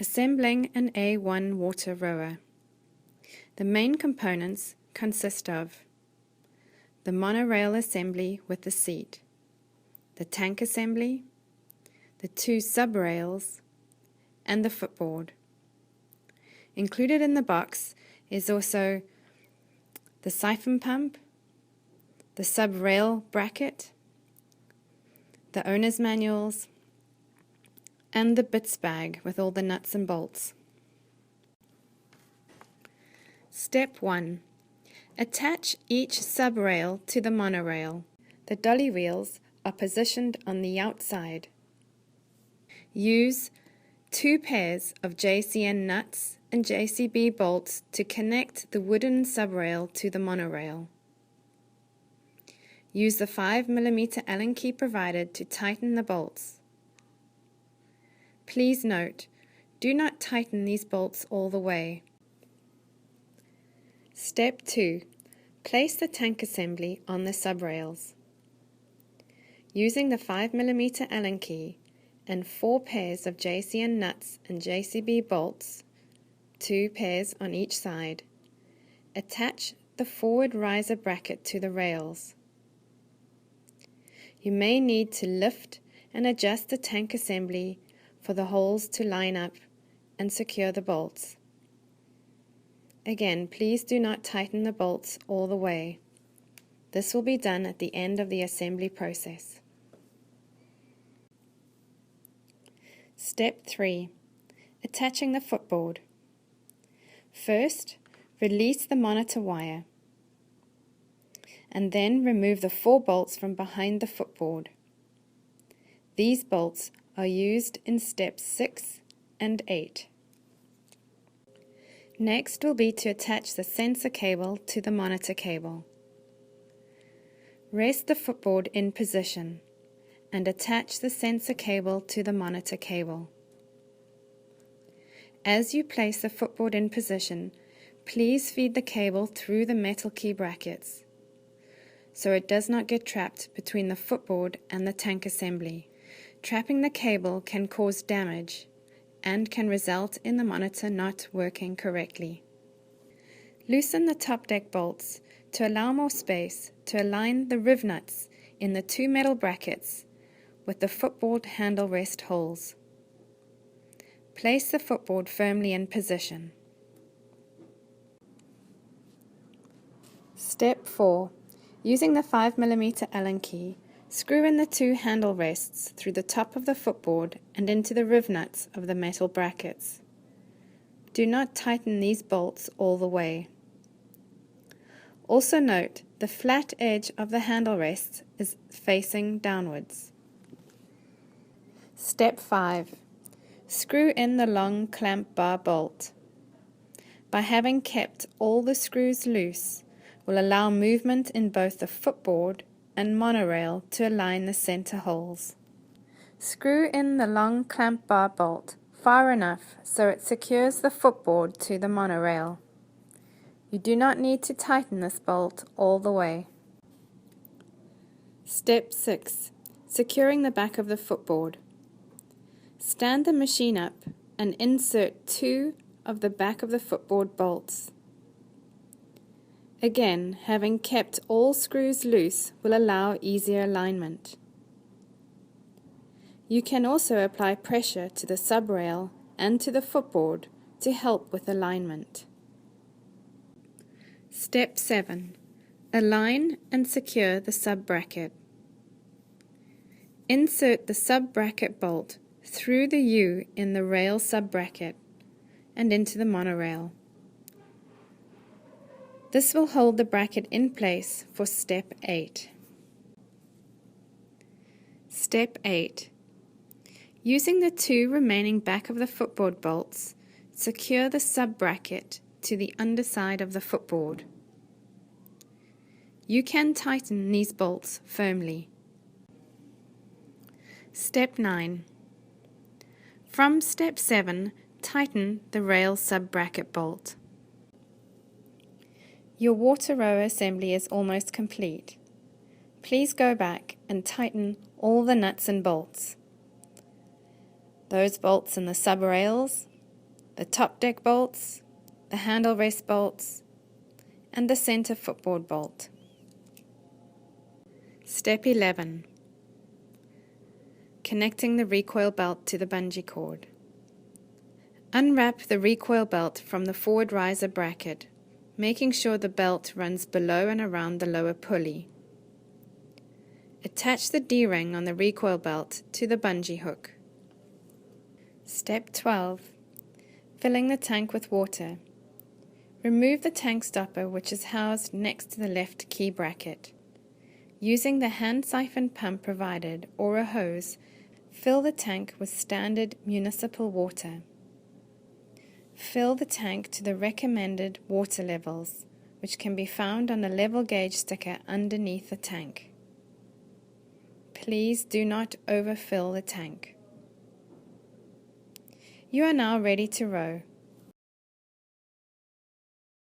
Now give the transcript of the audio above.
Assembling an A1 water rower. The main components consist of the monorail assembly with the seat, the tank assembly, the two sub-rails, and the footboard. Included in the box is also the siphon pump, the sub-rail bracket, the owner's manuals, and the bits bag with all the nuts and bolts. Step 1. Attach each sub-rail to the monorail. The dolly wheels are positioned on the outside. Use 2 pairs of JCN nuts and JCB bolts to connect the wooden sub-rail to the monorail. Use the 5mm Allen key provided to tighten the bolts. Please note, do not tighten these bolts all the way. Step 2. Place the tank assembly on the sub-rails. Using the 5mm Allen key and 4 pairs of JCN nuts and JCB bolts, 2 pairs on each side, attach the forward riser bracket to the rails. You may need to lift and adjust the tank assembly for the holes to line up and secure the bolts. Again, please do not tighten the bolts all the way. This will be done at the end of the assembly process. Step 3. Attaching the footboard. First, release the monitor wire, and then remove the 4 bolts from behind the footboard. These bolts are used in steps 6 and 8. Next will be to attach the sensor cable to the monitor cable. Rest the footboard in position and attach the sensor cable to the monitor cable. As you place the footboard in position, please feed the cable through the metal key brackets so it does not get trapped between the footboard and the tank assembly. Trapping the cable can cause damage and can result in the monitor not working correctly. Loosen the top deck bolts to allow more space to align the riv nuts in the 2 metal brackets with the footboard handle rest holes. Place the footboard firmly in position. Step 4. Using the 5mm Allen key, screw in the 2 handle rests through the top of the footboard and into the riv nuts of the metal brackets. Do not tighten these bolts all the way. Also note, the flat edge of the handle rest is facing downwards. Step 5. Screw in the long clamp bar bolt. By having kept all the screws loose, will allow movement in both the footboard and monorail to align the center holes. Screw in the long clamp bar bolt far enough so it secures the footboard to the monorail. You do not need to tighten this bolt all the way. Step 6. Securing the back of the footboard. Stand the machine up and insert 2 of the back of the footboard bolts. Again, having kept all screws loose will allow easier alignment. You can also apply pressure to the sub-rail and to the footboard to help with alignment. Step 7. Align and secure the sub-bracket. Insert the sub-bracket bolt through the U in the rail sub-bracket and into the monorail. This will hold the bracket in place for Step 8. Step 8. Using the 2 remaining back of the footboard bolts, secure the sub-bracket to the underside of the footboard. You can tighten these bolts firmly. Step 9. From Step 7, tighten the rail sub-bracket bolt. Your WaterRower assembly is almost complete. Please go back and tighten all the nuts and bolts. Those bolts in the sub-rails, the top deck bolts, the handle rest bolts, and the center footboard bolt. Step 11. Connecting the recoil belt to the bungee cord. Unwrap the recoil belt from the forward riser bracket, making sure the belt runs below and around the lower pulley. Attach the D-ring on the recoil belt to the bungee hook. Step 12. Filling the tank with water. Remove the tank stopper, which is housed next to the left key bracket. Using the hand siphon pump provided or a hose, fill the tank with standard municipal water. Fill the tank to the recommended water levels, which can be found on the level gauge sticker underneath the tank. Please do not overfill the tank. You are now ready to row.